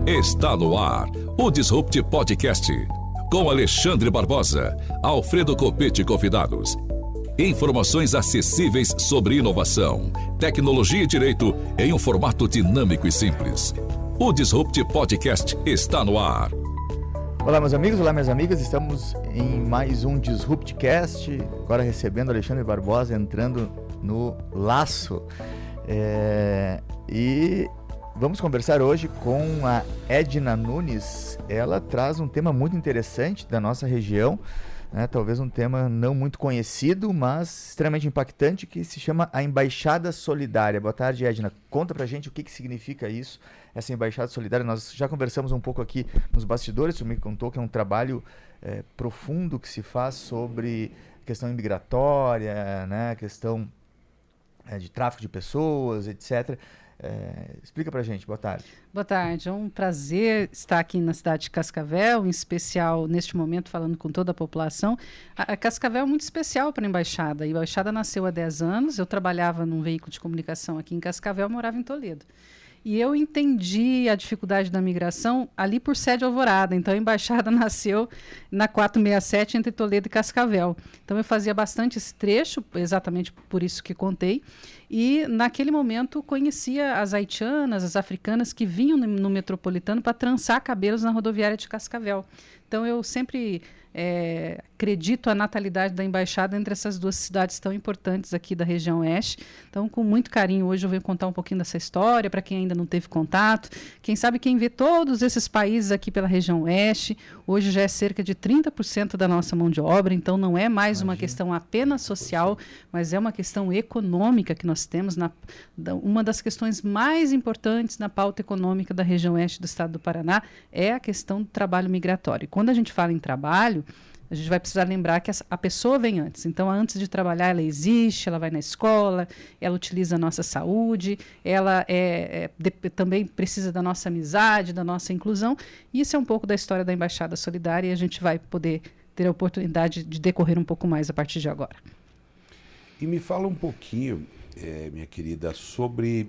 Está no ar o Disrupt Podcast, com Alexandre Barbosa, Alfredo Copete e convidados. Informações acessíveis sobre inovação, tecnologia e direito em um formato dinâmico e simples. O Disrupt Podcast está no ar. Olá, meus amigos, olá, minhas amigas. Estamos em mais um Disruptcast, agora recebendo Alexandre Barbosa, entrando no laço. E vamos conversar hoje com a Edna Nunes. Ela traz um tema muito interessante da nossa região, né? Talvez um tema não muito conhecido, mas extremamente impactante, que se chama a Embaixada Solidária. Boa tarde, Edna. Conta pra gente o que significa isso, essa Embaixada Solidária. Nós já conversamos um pouco aqui nos bastidores, você me contou que é um trabalho profundo que se faz sobre questão imigratória, né? Questão de tráfico de pessoas, etc. Explica pra gente. Boa tarde. Boa tarde, é um prazer estar aqui na cidade de Cascavel, em especial neste momento falando com toda a população. A Cascavel é muito especial para a Embaixada. A Embaixada nasceu há 10 anos, eu trabalhava num veículo de comunicação aqui em Cascavel, morava em Toledo. E eu entendi a dificuldade da migração ali por Sede Alvorada. Então, a Embaixada nasceu na 467 entre Toledo e Cascavel. Então, eu fazia bastante esse trecho, exatamente por isso que contei. E, naquele momento, conhecia as haitianas, as africanas que vinham no metropolitano para trançar cabelos na rodoviária de Cascavel. Então, eu sempre acredito a natalidade da Embaixada entre essas duas cidades tão importantes aqui da região oeste. Então, com muito carinho, hoje eu venho contar um pouquinho dessa história, para quem ainda não teve contato. Quem sabe quem vê todos esses países aqui pela região oeste, hoje já é cerca de 30% da nossa mão de obra, então não é mais uma questão apenas social, mas é uma questão econômica que nós temos, uma das questões mais importantes na pauta econômica da região oeste do estado do Paraná é a questão do trabalho migratório. E quando a gente fala em trabalho, a gente vai precisar lembrar que a pessoa vem antes. Então, antes de trabalhar, ela existe, ela vai na escola, ela utiliza a nossa saúde, ela também precisa da nossa amizade, da nossa inclusão. E isso é um pouco da história da Embaixada Solidária e a gente vai poder ter a oportunidade de decorrer um pouco mais a partir de agora. E me fala um pouquinho, minha querida, sobre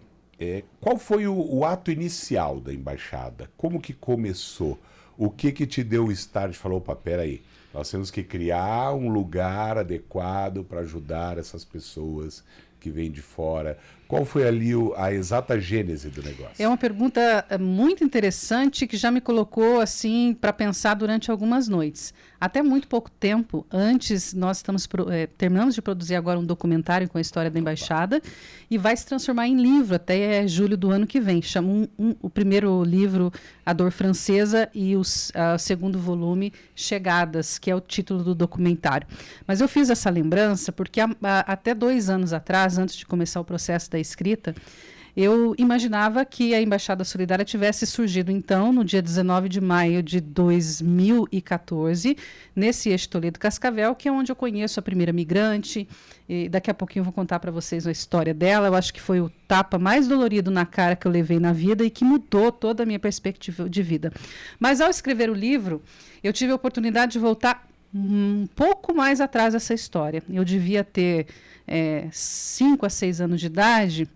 qual foi o ato inicial da Embaixada? Como que começou? O que te deu o start? Falou, opa, peraí, nós temos que criar um lugar adequado para ajudar essas pessoas que vêm de fora. Qual foi ali a exata gênese do negócio? É uma pergunta muito interessante que já me colocou assim para pensar durante algumas noites. Até muito pouco tempo antes, nós terminamos de produzir agora um documentário com a história da Embaixada e vai se transformar em livro até julho do ano que vem. Chama o primeiro livro A Dor Francesa e o segundo volume Chegadas, que é o título do documentário. Mas eu fiz essa lembrança porque até 2 anos atrás, antes de começar o processo da escrita, eu imaginava que a Embaixada Solidária tivesse surgido, então, no dia 19 de maio de 2014, nesse eixo Toledo-Cascavel, que é onde eu conheço a primeira migrante, e daqui a pouquinho eu vou contar para vocês a história dela. Eu acho que foi o tapa mais dolorido na cara que eu levei na vida e que mudou toda a minha perspectiva de vida. Mas, ao escrever o livro, eu tive a oportunidade de voltar um pouco mais atrás dessa história. Eu devia ter 5 a 6 anos de idade.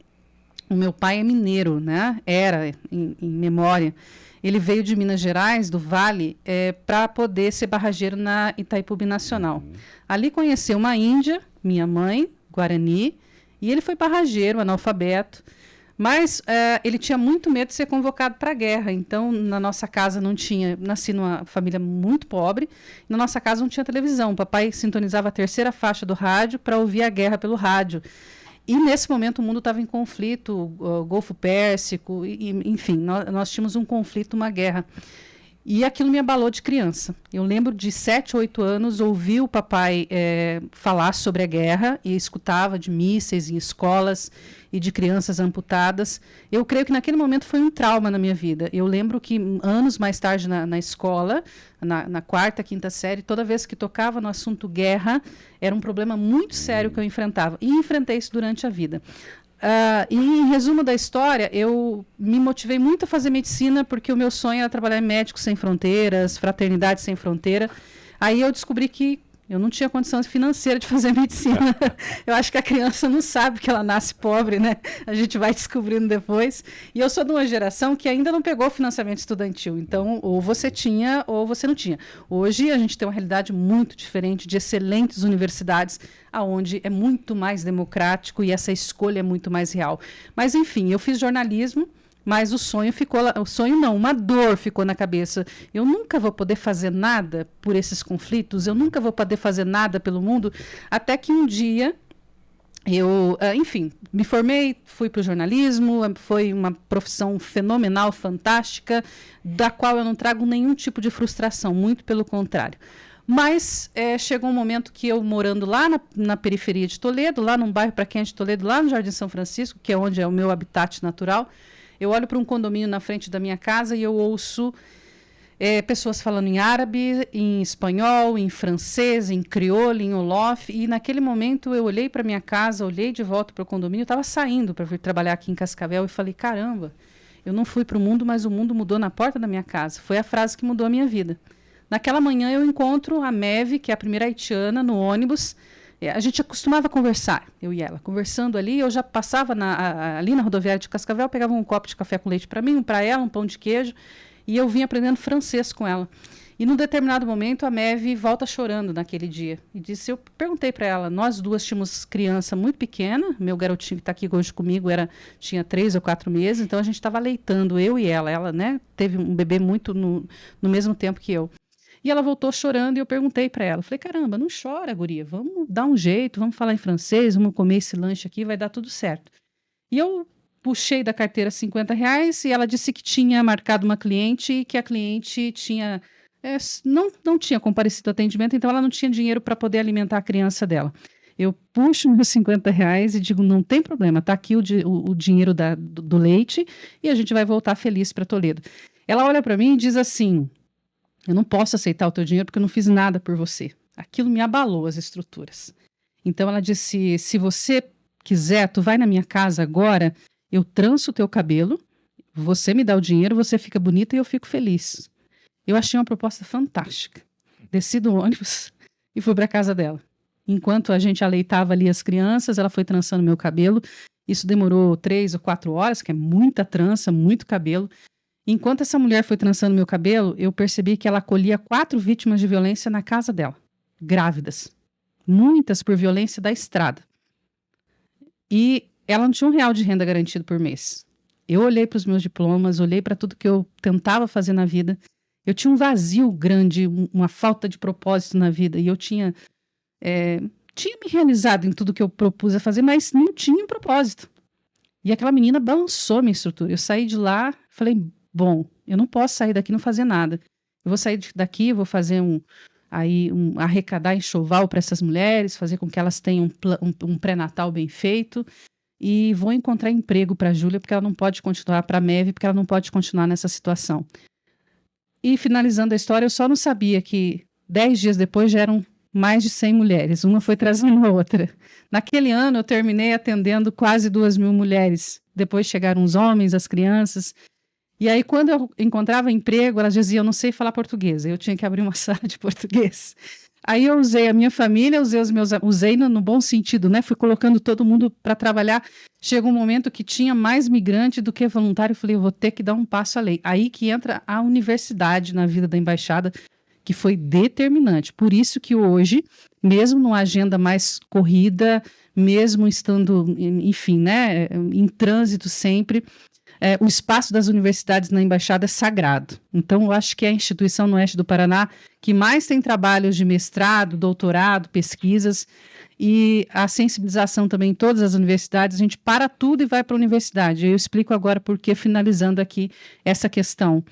O meu pai é mineiro, né? Era, em memória. Ele veio de Minas Gerais, do Vale, para poder ser barrageiro na Itaipu Binacional. Ali conheceu uma índia, minha mãe, Guarani, e ele foi barrageiro, analfabeto. Mas ele tinha muito medo de ser convocado para a guerra. Então, na nossa casa não tinha... Nasci numa família muito pobre. Na nossa casa não tinha televisão. O papai sintonizava a 3ª faixa do rádio para ouvir a guerra pelo rádio. E, nesse momento, o mundo estava em conflito, o Golfo Pérsico, enfim, nós tínhamos um conflito, uma guerra. E aquilo me abalou de criança. Eu lembro de 7, 8 anos, ouvi o papai falar sobre a guerra e escutava de mísseis em escolas e de crianças amputadas. Eu creio que naquele momento foi um trauma na minha vida. Eu lembro que anos mais tarde na escola, na 4ª, 5ª série, toda vez que tocava no assunto guerra, era um problema muito sério que eu enfrentava. E enfrentei isso durante a vida. E em resumo da história, eu me motivei muito a fazer medicina porque o meu sonho era trabalhar em Médicos Sem Fronteiras, Fraternidade Sem Fronteira. Aí eu descobri que Eu não tinha condição financeira de fazer medicina. Eu acho que a criança não sabe que ela nasce pobre, né? A gente vai descobrindo depois. E eu sou de uma geração que ainda não pegou financiamento estudantil. Então, ou você tinha ou você não tinha. Hoje, a gente tem uma realidade muito diferente de excelentes universidades, onde é muito mais democrático e essa escolha é muito mais real. Mas, enfim, eu fiz jornalismo. Mas o sonho ficou lá, o sonho não, uma dor ficou na cabeça. Eu nunca vou poder fazer nada por esses conflitos, eu nunca vou poder fazer nada pelo mundo, até que um dia eu, enfim, me formei, fui para o jornalismo, foi uma profissão fenomenal, fantástica, da qual eu não trago nenhum tipo de frustração, muito pelo contrário. Mas chegou um momento que eu, morando lá na periferia de Toledo, lá num bairro para quem é de Toledo, lá no Jardim São Francisco, que é onde é o meu habitat natural, eu olho para um condomínio na frente da minha casa e eu ouço pessoas falando em árabe, em espanhol, em francês, em crioulo, em olof. E naquele momento eu olhei para minha casa, olhei de volta para o condomínio, estava saindo para vir trabalhar aqui em Cascavel e falei, caramba, eu não fui para o mundo, mas o mundo mudou na porta da minha casa. Foi a frase que mudou a minha vida. Naquela manhã eu encontro a Meve, que é a primeira haitiana, no ônibus. A gente costumava conversar, eu e ela. Conversando ali, eu já passava ali na rodoviária de Cascavel, pegava um copo de café com leite para mim, um para ela, um pão de queijo, e eu vinha aprendendo francês com ela. E num determinado momento, a Meve volta chorando naquele dia. E disse, eu perguntei para ela, nós duas tínhamos criança muito pequena, meu garotinho que está aqui hoje comigo tinha 3 ou 4 meses, então a gente estava aleitando, eu e ela. Ela, né, teve um bebê muito no mesmo tempo que eu. E ela voltou chorando e eu perguntei para ela. Falei, caramba, não chora, guria. Vamos dar um jeito, vamos falar em francês, vamos comer esse lanche aqui, vai dar tudo certo. E eu puxei da carteira R$50 e ela disse que tinha marcado uma cliente e que a cliente tinha não tinha comparecido ao atendimento, então ela não tinha dinheiro para poder alimentar a criança dela. Eu puxo meus R$50 e digo, não tem problema, tá aqui o dinheiro do leite e a gente vai voltar feliz para Toledo. Ela olha para mim e diz assim, eu não posso aceitar o teu dinheiro porque eu não fiz nada por você. Aquilo me abalou as estruturas. Então ela disse, se você quiser, tu vai na minha casa agora, eu tranço o teu cabelo, você me dá o dinheiro, você fica bonita e eu fico feliz. Eu achei uma proposta fantástica. Desci do ônibus e fui para a casa dela. Enquanto a gente aleitava ali as crianças, ela foi trançando meu cabelo. Isso demorou 3 ou 4 horas, que é muita trança, muito cabelo. Enquanto essa mulher foi trançando meu cabelo, eu percebi que ela acolhia 4 vítimas de violência na casa dela, grávidas. Muitas por violência da estrada. E ela não tinha R$1 de renda garantido por mês. Eu olhei para os meus diplomas, olhei para tudo que eu tentava fazer na vida. Eu tinha um vazio grande, uma falta de propósito na vida. E eu tinha me realizado em tudo que eu propus a fazer, mas não tinha um propósito. E aquela menina balançou minha estrutura. Eu saí de lá, falei, bom, eu não posso sair daqui e não fazer nada. Eu vou sair daqui, vou fazer arrecadar enxoval para essas mulheres, fazer com que elas tenham um pré-natal bem feito e vou encontrar emprego para a Júlia, porque ela não pode continuar, para a Meve, porque ela não pode continuar nessa situação. E finalizando a história, eu só não sabia que 10 dias depois já eram mais de 100 mulheres, uma foi trazendo a outra. Naquele ano eu terminei atendendo quase 2.000 mulheres, depois chegaram os homens, as crianças. E aí, quando eu encontrava emprego, elas diziam, eu não sei falar português. Eu tinha que abrir uma sala de português. Aí eu usei a minha família, usei no bom sentido, né? Fui colocando todo mundo para trabalhar. Chegou um momento que tinha mais migrante do que voluntário. Eu falei, eu vou ter que dar um passo além. Aí que entra a universidade na vida da embaixada, que foi determinante. Por isso que hoje, mesmo numa agenda mais corrida, mesmo estando, enfim, né, em trânsito sempre, o espaço das universidades na embaixada é sagrado. Então, eu acho que é a instituição no oeste do Paraná que mais tem trabalhos de mestrado, doutorado, pesquisas, e a sensibilização também em todas as universidades. A gente para tudo e vai para a universidade. Eu explico agora por que, finalizando aqui essa questão.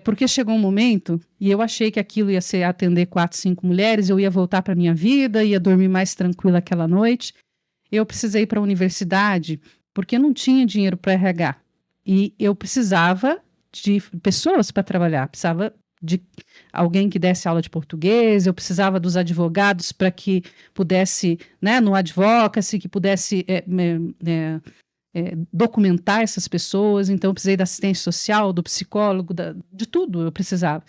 Porque chegou um momento, e eu achei que aquilo ia ser atender 4, 5 mulheres, eu ia voltar para a minha vida, ia dormir mais tranquila aquela noite. Eu precisei ir para a universidade porque não tinha dinheiro para RH. E eu precisava de pessoas para trabalhar, precisava de alguém que desse aula de português, eu precisava dos advogados para que pudesse, né, no advocacy, que pudesse documentar essas pessoas. Então eu precisei da assistência social, do psicólogo, de tudo eu precisava.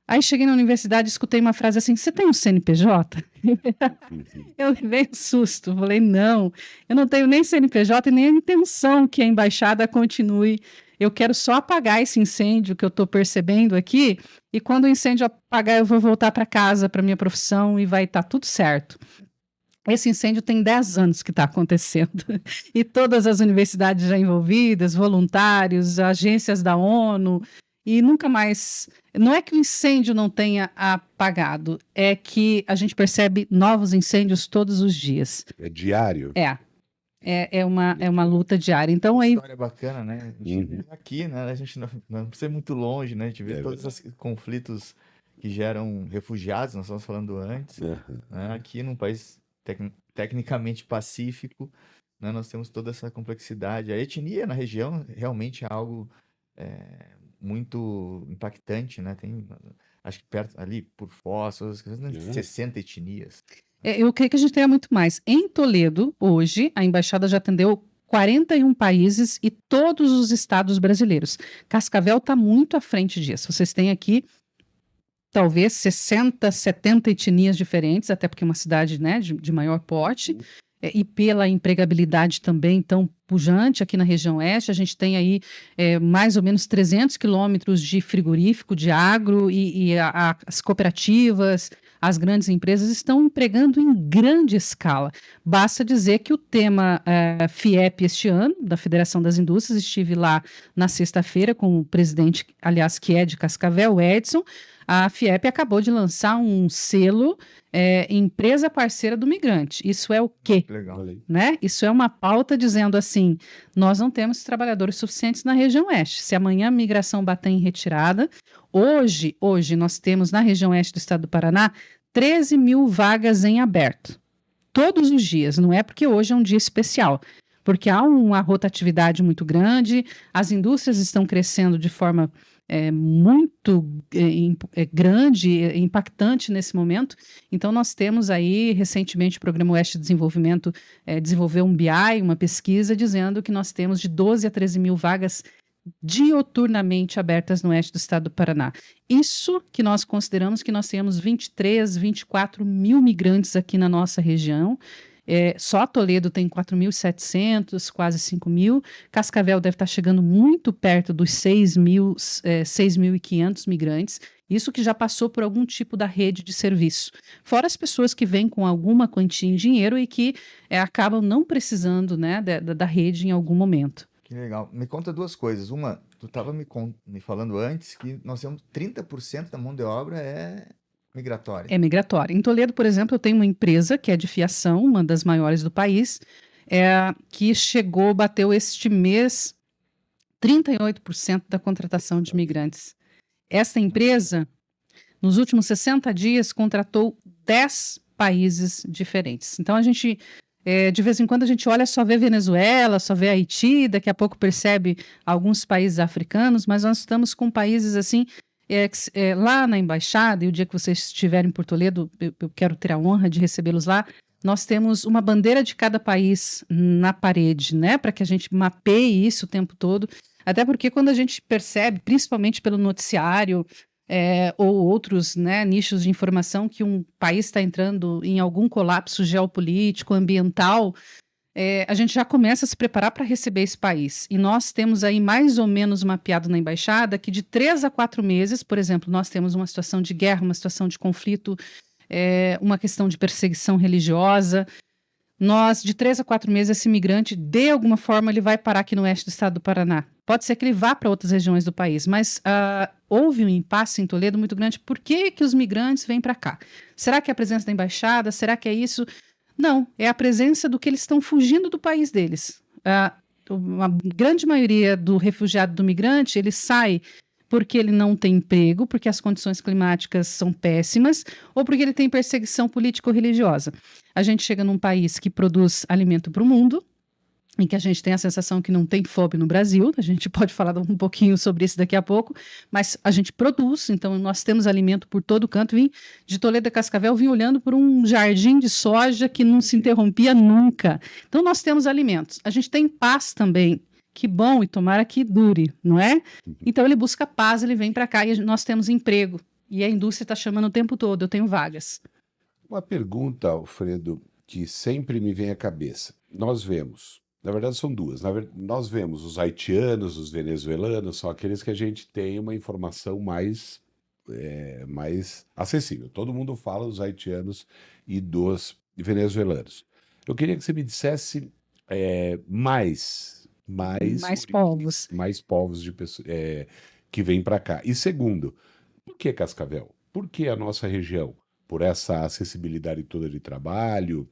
Aí cheguei na universidade e escutei uma frase assim, você tem um CNPJ? Eu levei um susto, falei, não, eu não tenho nem CNPJ e nem a intenção que a embaixada continue. Eu quero só apagar esse incêndio que eu estou percebendo aqui, e quando o incêndio apagar eu vou voltar para casa, para minha profissão, e vai estar tudo certo. Esse incêndio tem 10 anos que está acontecendo, e todas as universidades já envolvidas, voluntários, agências da ONU, e nunca mais... Não é que o incêndio não tenha apagado, é que a gente percebe novos incêndios todos os dias. É diário? É uma luta diária. Então, aí... História bacana, né? A gente vê aqui, né? A gente não precisa ir muito longe, né? A gente vê todos esses conflitos que geram refugiados, nós estamos falando antes. Né? Aqui num país tecnicamente pacífico, né? Nós temos toda essa complexidade. A etnia na região realmente é algo muito impactante, né? Tem, acho que perto ali, por Foz, 60 etnias. Eu creio que a gente tenha muito mais. Em Toledo, hoje, a embaixada já atendeu 41 países e todos os estados brasileiros. Cascavel está muito à frente disso. Vocês têm aqui, talvez, 60, 70 etnias diferentes, até porque é uma cidade, né, de maior porte, e pela empregabilidade também tão pujante aqui na região oeste, a gente tem aí mais ou menos 300 quilômetros de frigorífico, de agro, e as cooperativas, as grandes empresas estão empregando em grande escala. Basta dizer que o tema FIEP este ano, da Federação das Indústrias, estive lá na sexta-feira com o presidente, aliás, que é de Cascavel, o Edson. A FIEP acabou de lançar um selo empresa parceira do migrante. Isso é o quê? Legal. Né? Isso é uma pauta dizendo assim, nós não temos trabalhadores suficientes na região oeste. Se amanhã a migração bater em retirada, hoje nós temos na região oeste do estado do Paraná 13 mil vagas em aberto. Todos os dias, não é porque hoje é um dia especial, porque há uma rotatividade muito grande, as indústrias estão crescendo de forma muito grande, impactante nesse momento. Então, nós temos aí, recentemente, o Programa Oeste de Desenvolvimento desenvolveu um BI, uma pesquisa, dizendo que nós temos de 12 a 13 mil vagas dioturnamente abertas no oeste do estado do Paraná. Isso que nós consideramos que nós temos 23, 24 mil migrantes aqui na nossa região. Só Toledo tem 4.700, quase 5 mil. Cascavel deve estar chegando muito perto dos 6.500 migrantes. Isso que já passou por algum tipo da rede de serviço. Fora as pessoas que vêm com alguma quantia em dinheiro e que acabam não precisando, né, da rede em algum momento. Que legal. Me conta duas coisas. Uma, tu estava me falando antes que nós temos 30% da mão de obra migratória. É migratória. Em Toledo, por exemplo, eu tenho uma empresa que é de fiação, uma das maiores do país, que bateu este mês 38% da contratação de migrantes. Essa empresa, nos últimos 60 dias, contratou 10 países diferentes. Então, a gente, de vez em quando, a gente olha, só vê Venezuela, só vê Haiti, daqui a pouco percebe alguns países africanos, mas nós estamos com países assim... lá na embaixada, e o dia que vocês estiverem por Toledo, eu quero ter a honra de recebê-los lá, nós temos uma bandeira de cada país na parede, né, para que a gente mapeie isso o tempo todo, até porque quando a gente percebe, principalmente pelo noticiário ou outros, né, nichos de informação, que um país está entrando em algum colapso geopolítico, ambiental, a gente já começa a se preparar para receber esse país. E nós temos aí mais ou menos mapeado na embaixada que de 3 a 4 meses, por exemplo, nós temos uma situação de guerra, uma situação de conflito, uma questão de perseguição religiosa. De 3 a 4 meses, esse imigrante, de alguma forma, ele vai parar aqui no oeste do estado do Paraná. Pode ser que ele vá para outras regiões do país, mas houve um impasse em Toledo muito grande. Por que os migrantes vêm para cá? Será que é a presença da embaixada? Será que é isso? Não, é a presença do que eles estão fugindo do país deles. A grande maioria do refugiado, do migrante, ele sai porque ele não tem emprego, porque as condições climáticas são péssimas, ou porque ele tem perseguição política ou religiosa. A gente chega num país que produz alimento para o mundo, em que a gente tem a sensação que não tem fome no Brasil, a gente pode falar um pouquinho sobre isso daqui a pouco, mas a gente produz, então nós temos alimento por todo canto. Vim de Toledo a Cascavel, vim olhando por um jardim de soja que não se interrompia nunca. Então nós temos alimentos, a gente tem paz também, que bom, e tomara que dure, não é? Então ele busca paz, ele vem para cá e nós temos emprego. E a indústria está chamando o tempo todo, eu tenho vagas. Uma pergunta, Alfredo, que sempre me vem à cabeça. Nós vemos, na verdade são duas, nós vemos os haitianos, os venezuelanos, são aqueles que a gente tem uma informação mais acessível. Todo mundo fala dos haitianos e dos venezuelanos. Eu queria que você me dissesse mais povos. mais povos de pessoas que vêm para cá. E segundo, por que Cascavel? Por que a nossa região? Por essa acessibilidade toda de trabalho,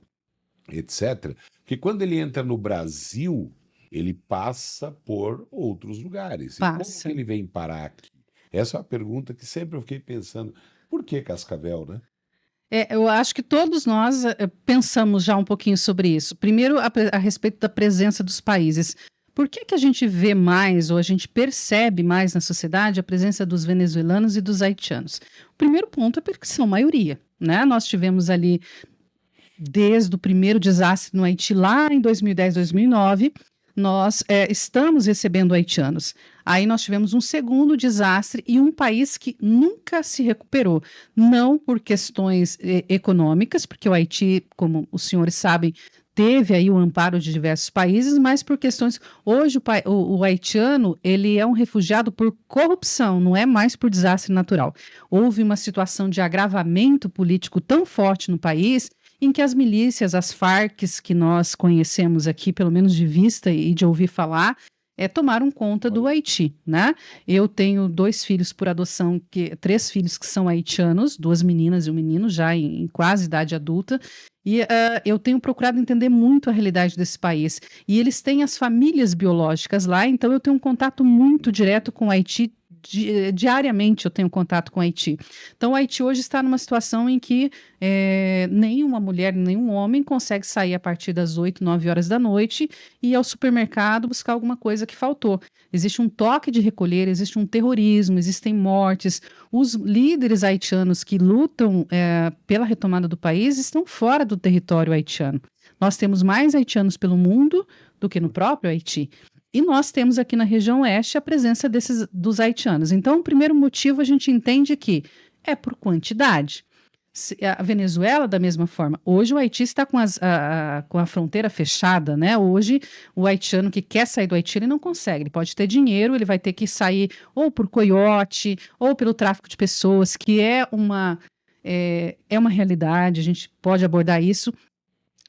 etc. Porque quando ele entra no Brasil, ele passa por outros lugares. E como que ele vem parar aqui? Essa é uma pergunta que sempre eu fiquei pensando. Por que Cascavel, né? Eu acho que todos nós pensamos já um pouquinho sobre isso. Primeiro, a respeito da presença dos países. Por que a gente vê mais, ou a gente percebe mais na sociedade, a presença dos venezuelanos e dos haitianos? O primeiro ponto é porque são maioria, né? Nós tivemos ali, desde o primeiro desastre no Haiti, lá em 2010, 2009, nós estamos recebendo haitianos. Aí nós tivemos um segundo desastre e um país que nunca se recuperou. Não por questões econômicas, porque o Haiti, como os senhores sabem, teve aí o amparo de diversos países, mas por questões... Hoje o haitiano, ele é um refugiado por corrupção, não é mais por desastre natural. Houve uma situação de agravamento político tão forte no país, em que as milícias, as Farc, que nós conhecemos aqui, pelo menos de vista e de ouvir falar, tomaram conta do Haiti, né? Eu tenho 2 filhos por adoção, 3 filhos que são haitianos, 2 meninas e um menino, já em quase idade adulta, e eu tenho procurado entender muito a realidade desse país. E eles têm as famílias biológicas lá, então eu tenho um contato muito direto com o Haiti. Diariamente eu tenho contato com o Haiti. Então o Haiti hoje está numa situação em que nenhuma mulher, nenhum homem consegue sair a partir das 8, 9 horas da noite e ir ao supermercado buscar alguma coisa que faltou. Existe um toque de recolher, existe um terrorismo, existem mortes. Os líderes haitianos que lutam pela retomada do país estão fora do território haitiano. Nós temos mais haitianos pelo mundo do que no próprio Haiti. E nós temos aqui na região oeste a presença dos haitianos. Então, o primeiro motivo a gente entende que é por quantidade. A Venezuela, da mesma forma. Hoje o Haiti está com a fronteira fechada, né? Hoje o haitiano que quer sair do Haiti, ele não consegue. Ele pode ter dinheiro, ele vai ter que sair ou por coiote, ou pelo tráfico de pessoas, que é uma realidade, a gente pode abordar isso.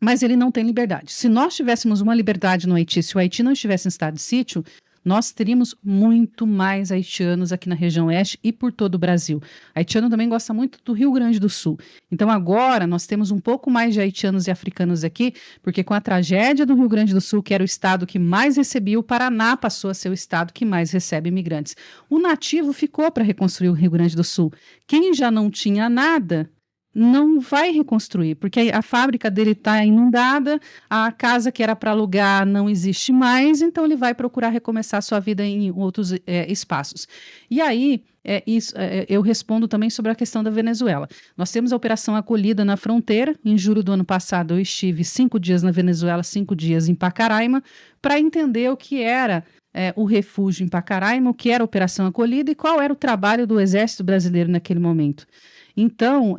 Mas ele não tem liberdade. Se nós tivéssemos uma liberdade no Haiti, se o Haiti não estivesse em estado de sítio, nós teríamos muito mais haitianos aqui na região oeste e por todo o Brasil. Haitiano também gosta muito do Rio Grande do Sul. Então agora nós temos um pouco mais de haitianos e africanos aqui, porque com a tragédia do Rio Grande do Sul, que era o estado que mais recebia, o Paraná passou a ser o estado que mais recebe imigrantes. O nativo ficou para reconstruir o Rio Grande do Sul. Quem já não tinha nada não vai reconstruir, porque a fábrica dele está inundada, a casa que era para alugar não existe mais, então ele vai procurar recomeçar sua vida em outros espaços. E aí, eu respondo também sobre a questão da Venezuela. Nós temos a Operação Acolhida na Fronteira. Em julho do ano passado, eu estive 5 dias na Venezuela, 5 dias em Pacaraima, para entender o que era o refúgio em Pacaraima, o que era a Operação Acolhida e qual era o trabalho do Exército Brasileiro naquele momento. Então,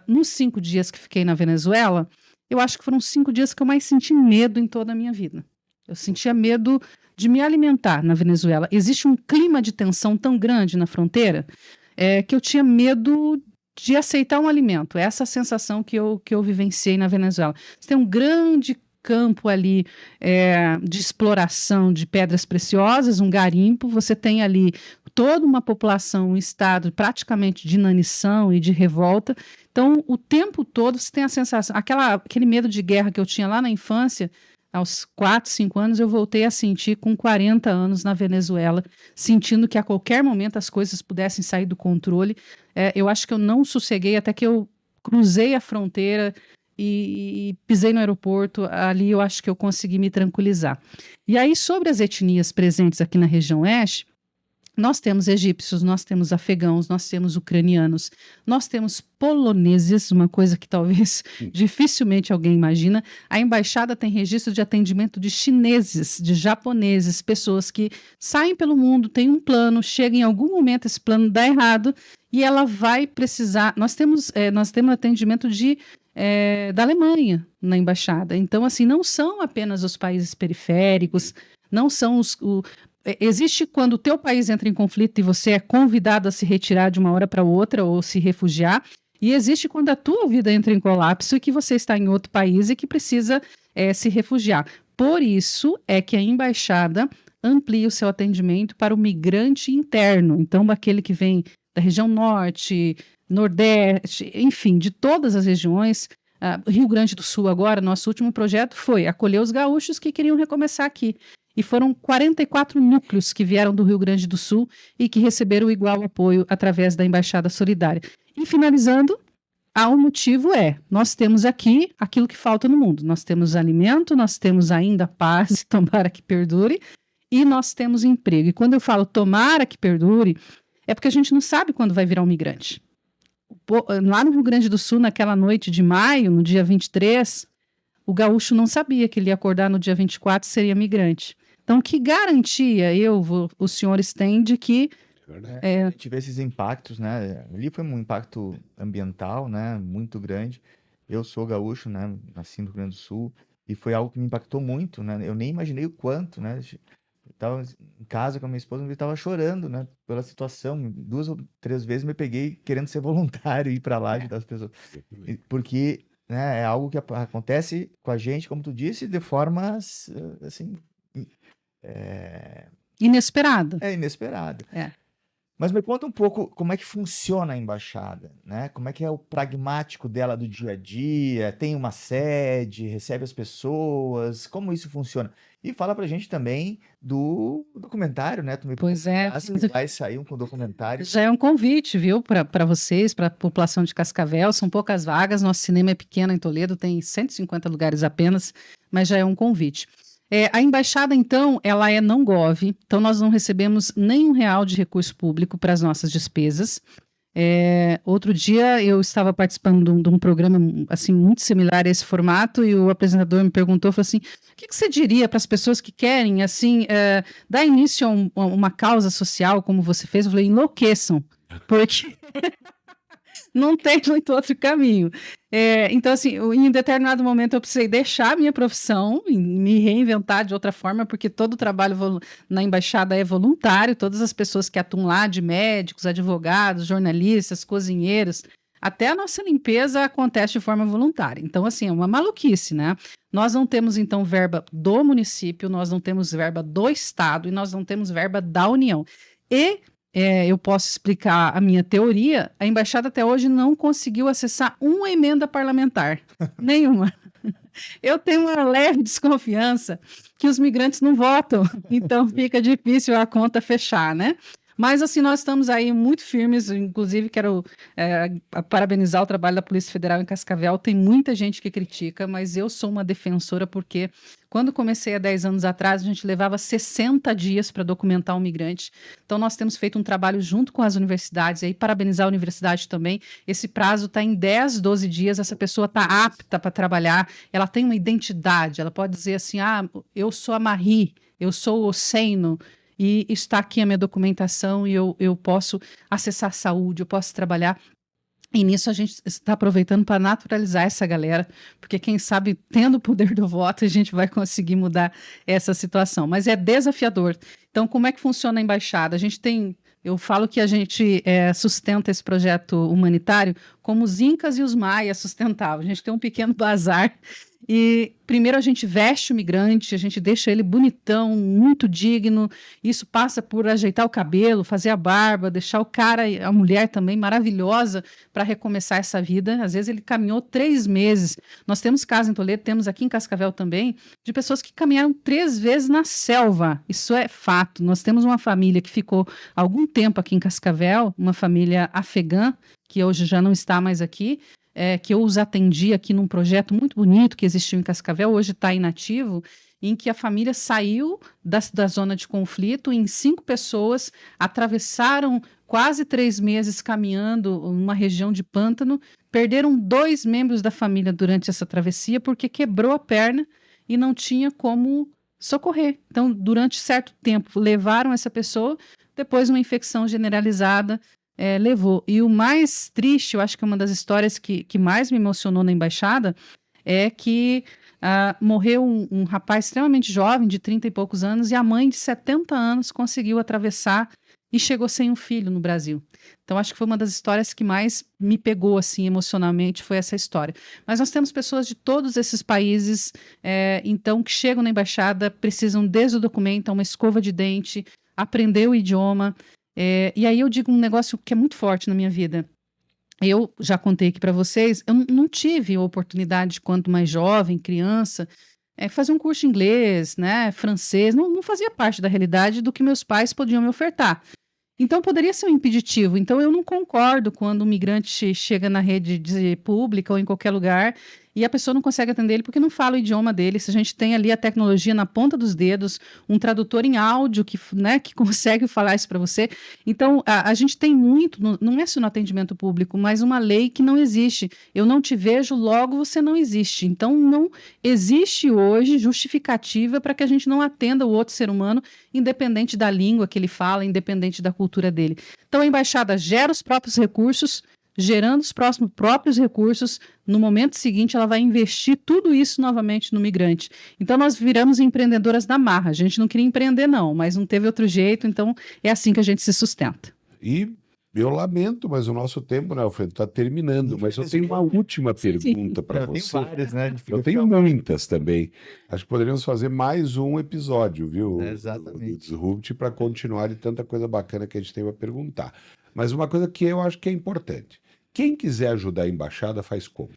nos 5 dias que fiquei na Venezuela, eu acho que foram 5 dias que eu mais senti medo em toda a minha vida. Eu sentia medo de me alimentar na Venezuela. Existe um clima de tensão tão grande na fronteira que eu tinha medo de aceitar um alimento. Essa sensação que eu vivenciei na Venezuela. Você tem um grande campo ali de exploração de pedras preciosas, um garimpo, você tem ali toda uma população, um estado praticamente de inanição e de revolta. Então, o tempo todo você tem a sensação, aquele medo de guerra que eu tinha lá na infância, aos 4, 5 anos, eu voltei a sentir com 40 anos na Venezuela, sentindo que a qualquer momento as coisas pudessem sair do controle. Eu acho que eu não sosseguei até que eu cruzei a fronteira e pisei no aeroporto. Ali eu acho que eu consegui me tranquilizar. E aí, sobre as etnias presentes aqui na região oeste, Nós temos egípcios, nós temos afegãos, nós temos ucranianos, nós temos poloneses, uma coisa que talvez dificilmente alguém imagina. A embaixada tem registro de atendimento de chineses, de japoneses, pessoas que saem pelo mundo, têm um plano, chega em algum momento, esse plano dá errado e ela vai precisar... Nós temos atendimento da Alemanha na embaixada. Então, assim, não são apenas os países periféricos, não são existe quando o teu país entra em conflito e você é convidado a se retirar de uma hora para outra ou se refugiar, e existe quando a tua vida entra em colapso e que você está em outro país e que precisa se refugiar. Por isso é que a embaixada amplia o seu atendimento para o migrante interno, então aquele que vem da região norte, nordeste, enfim, de todas as regiões. Rio Grande do Sul agora, nosso último projeto foi acolher os gaúchos que queriam recomeçar aqui. E foram 44 núcleos que vieram do Rio Grande do Sul e que receberam igual apoio através da Embaixada Solidária. E finalizando, o motivo nós temos aqui aquilo que falta no mundo. Nós temos alimento, nós temos ainda paz, tomara que perdure, e nós temos emprego. E quando eu falo tomara que perdure, é porque a gente não sabe quando vai virar um migrante. Lá no Rio Grande do Sul, naquela noite de maio, no dia 23, o gaúcho não sabia que ele ia acordar no dia 24 e seria migrante. Então, que garantia os senhores têm de que... A gente vê esses impactos, né? Ali foi um impacto ambiental, né? Muito grande. Eu sou gaúcho, né? Nasci no Rio Grande do Sul e foi algo que me impactou muito, né? Eu nem imaginei o quanto, né? Eu estava em casa com a minha esposa e estava chorando, né? Pela situação. 2 ou 3 vezes me peguei querendo ser voluntário e ir para lá ajudar as pessoas. Porque, né, é algo que acontece com a gente, como tu disse, de forma, assim... Inesperado. Inesperado. Mas me conta um pouco como é que funciona a embaixada, né? Como é que é o pragmático dela do dia a dia? Tem uma sede, recebe as pessoas, como isso funciona? E fala pra gente também do documentário, né? Tu me contaste que vai sair um documentário. Já é um convite, viu, para vocês, para a população de Cascavel. São poucas vagas, nosso cinema é pequeno em Toledo, tem 150 lugares apenas, mas já é um convite. A embaixada, então, ela é não gov, então nós não recebemos nenhum real de recurso público para as nossas despesas. Outro dia eu estava participando de um programa assim, muito similar a esse formato e o apresentador me perguntou, falou assim, o que você diria para as pessoas que querem assim, dar início a uma causa social como você fez? Eu falei, enlouqueçam, porque... não tem muito outro caminho. Então, assim, em determinado momento eu precisei deixar a minha profissão e me reinventar de outra forma, porque todo o trabalho na embaixada é voluntário, todas as pessoas que atuam lá, de médicos, advogados, jornalistas, cozinheiros, até a nossa limpeza acontece de forma voluntária. Então, assim, é uma maluquice, né? Nós não temos, então, verba do município, nós não temos verba do estado e nós não temos verba da União. Eu posso explicar a minha teoria, a embaixada até hoje não conseguiu acessar uma emenda parlamentar, nenhuma. Eu tenho uma leve desconfiança que os migrantes não votam, então fica difícil a conta fechar, né? Mas, assim, nós estamos aí muito firmes, inclusive quero parabenizar o trabalho da Polícia Federal em Cascavel. Tem muita gente que critica, mas eu sou uma defensora porque quando comecei há 10 anos atrás, a gente levava 60 dias para documentar um migrante. Então, nós temos feito um trabalho junto com as universidades, e aí parabenizar a universidade também. Esse prazo está em 10, 12 dias, essa pessoa está apta para trabalhar, ela tem uma identidade, ela pode dizer assim, eu sou a Marie, eu sou o Seino, e está aqui a minha documentação e eu posso acessar a saúde, eu posso trabalhar. E nisso a gente está aproveitando para naturalizar essa galera, porque quem sabe, tendo o poder do voto, a gente vai conseguir mudar essa situação. Mas é desafiador. Então, como é que funciona a embaixada? Eu falo que a gente sustenta esse projeto humanitário como os incas e os maias sustentavam. A gente tem um pequeno bazar e primeiro a gente veste o migrante, a gente deixa ele bonitão, muito digno. Isso passa por ajeitar o cabelo, fazer a barba, deixar o cara, a mulher também maravilhosa para recomeçar essa vida. Às vezes ele caminhou 3 meses. Nós temos casa em Toledo, temos aqui em Cascavel também, de pessoas que caminharam 3 vezes na selva. Isso é fato. Nós temos uma família que ficou algum tempo aqui em Cascavel, uma família afegã, que hoje já não está mais aqui, que eu os atendi aqui num projeto muito bonito que existiu em Cascavel, hoje está inativo, em que a família saiu da zona de conflito, em 5 pessoas atravessaram quase 3 meses caminhando numa região de pântano, perderam 2 membros da família durante essa travessia porque quebrou a perna e não tinha como socorrer. Então, durante certo tempo, levaram essa pessoa, depois uma infecção generalizada levou. E o mais triste, eu acho que uma das histórias que mais me emocionou na embaixada, é que morreu um rapaz extremamente jovem, de 30 e poucos anos, e a mãe de 70 anos conseguiu atravessar e chegou sem um filho no Brasil. Então, acho que foi uma das histórias que mais me pegou, assim, emocionalmente, foi essa história. Mas nós temos pessoas de todos esses países, então, que chegam na embaixada, precisam desde o documento, uma escova de dente, aprender o idioma. E aí eu digo um negócio que é muito forte na minha vida. Eu já contei aqui para vocês, eu não tive a oportunidade, quando mais jovem, criança, fazer um curso de inglês, né, francês, não fazia parte da realidade do que meus pais podiam me ofertar. Então, poderia ser um impeditivo. Então, eu não concordo quando um migrante chega na rede pública ou em qualquer lugar e a pessoa não consegue atender ele porque não fala o idioma dele. Se a gente tem ali a tecnologia na ponta dos dedos, um tradutor em áudio que consegue falar isso para você. Então, a gente tem muito, não é só no atendimento público, mas uma lei que não existe. Eu não te vejo, logo você não existe. Então, não existe hoje justificativa para que a gente não atenda o outro ser humano, independente da língua que ele fala, independente da cultura dele. Então, a embaixada gera os próprios recursos, gerando os próprios recursos, no momento seguinte ela vai investir tudo isso novamente no migrante. Então nós viramos empreendedoras da marra. A gente não queria empreender não, mas não teve outro jeito, então é assim que a gente se sustenta. E eu lamento, mas o nosso tempo, né, Alfredo, está terminando. Mas eu tenho uma última pergunta para você. Tem várias, né? Eu tenho muitas também. Acho que poderíamos fazer mais um episódio, viu? Exatamente. Do Disrupt, para continuar de tanta coisa bacana que a gente tem para perguntar. Mas uma coisa que eu acho que é importante. Quem quiser ajudar a embaixada faz como?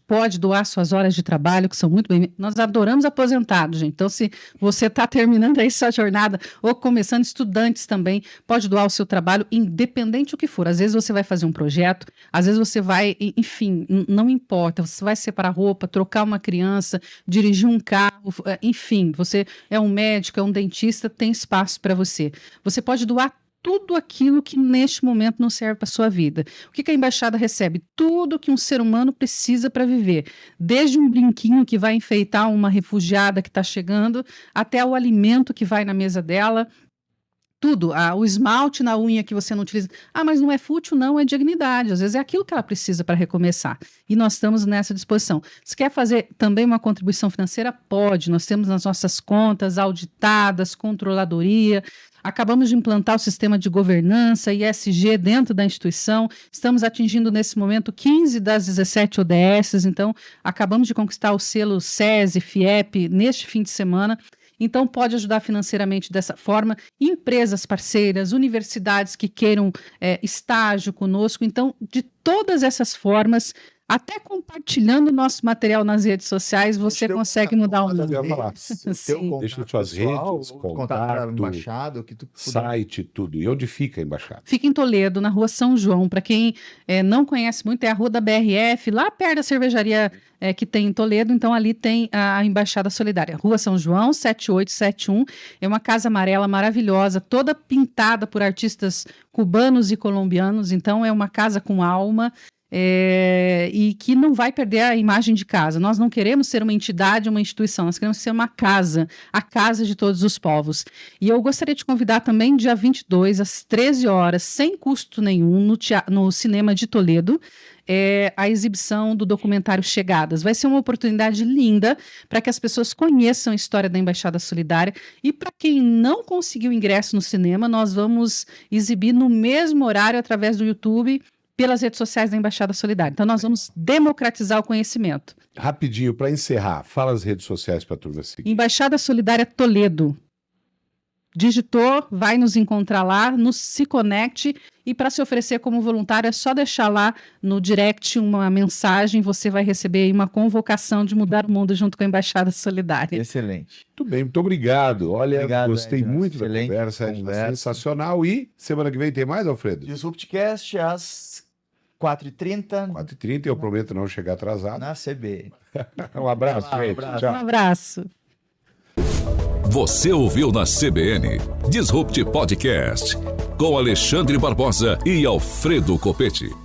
Pode doar suas horas de trabalho, que são muito bem. Nós adoramos aposentados, gente. Então, se você está terminando aí sua jornada ou começando, estudantes também, pode doar o seu trabalho, independente do que for. Às vezes você vai fazer um projeto, às vezes você vai, enfim, não importa. Você vai separar roupa, trocar uma criança, dirigir um carro, enfim, você é um médico, é um dentista, tem espaço para você. Você pode doar tudo aquilo que neste momento não serve para a sua vida. O que a embaixada recebe? Tudo que um ser humano precisa para viver. Desde um brinquinho que vai enfeitar uma refugiada que está chegando, até o alimento que vai na mesa dela. Tudo, o esmalte na unha que você não utiliza. Mas não é fútil, não, é dignidade. Às vezes é aquilo que ela precisa para recomeçar. E nós estamos nessa disposição. Se quer fazer também uma contribuição financeira, pode. Nós temos nas nossas contas auditadas, controladoria. Acabamos de implantar o sistema de governança, ISG, dentro da instituição. Estamos atingindo, nesse momento, 15 das 17 ODSs. Então, acabamos de conquistar o selo SESI, FIEP, neste fim de semana. Então, pode ajudar financeiramente dessa forma. Empresas parceiras, universidades que queiram estágio conosco. Então, de todas essas formas, até compartilhando o nosso material nas redes sociais, você consegue mudar o mundo. Deixa suas redes, contato, embaixada, o que tu site, tudo. E onde fica a embaixada? Fica em Toledo, na Rua São João. Para quem não conhece muito, é a Rua da BRF, lá perto da cervejaria que tem em Toledo. Então, ali tem a Embaixada Solidária. Rua São João, 7871. É uma casa amarela maravilhosa, toda pintada por artistas cubanos e colombianos. Então, é uma casa com alma. E que não vai perder a imagem de casa. Nós não queremos ser uma entidade, uma instituição, nós queremos ser uma casa, a casa de todos os povos. E eu gostaria de convidar também, dia 22, às 13 horas, sem custo nenhum, no Cinema de Toledo, a exibição do documentário Chegadas. Vai ser uma oportunidade linda para que as pessoas conheçam a história da Embaixada Solidária. E para quem não conseguiu ingresso no cinema, nós vamos exibir no mesmo horário através do YouTube, pelas redes sociais da Embaixada Solidária. Então, nós vamos democratizar o conhecimento. Rapidinho, para encerrar, fala as redes sociais para a turma seguir. Embaixada Solidária Toledo. Digitou, vai nos encontrar lá, se conecte, e para se oferecer como voluntário é só deixar lá no direct uma mensagem, você vai receber uma convocação de mudar o mundo junto com a Embaixada Solidária. Excelente. Muito bem, muito obrigado. Olha, gostei Edna. muito da conversa, sensacional. E semana que vem tem mais, Alfredo? Disruptcast às 4h30 4h30, eu prometo não chegar atrasado. na CBN. Um abraço, Um gente. abraço. Tchau. Um abraço. Você ouviu na CBN Disrupt Podcast com Alexandre Barbosa e Alfredo Copete.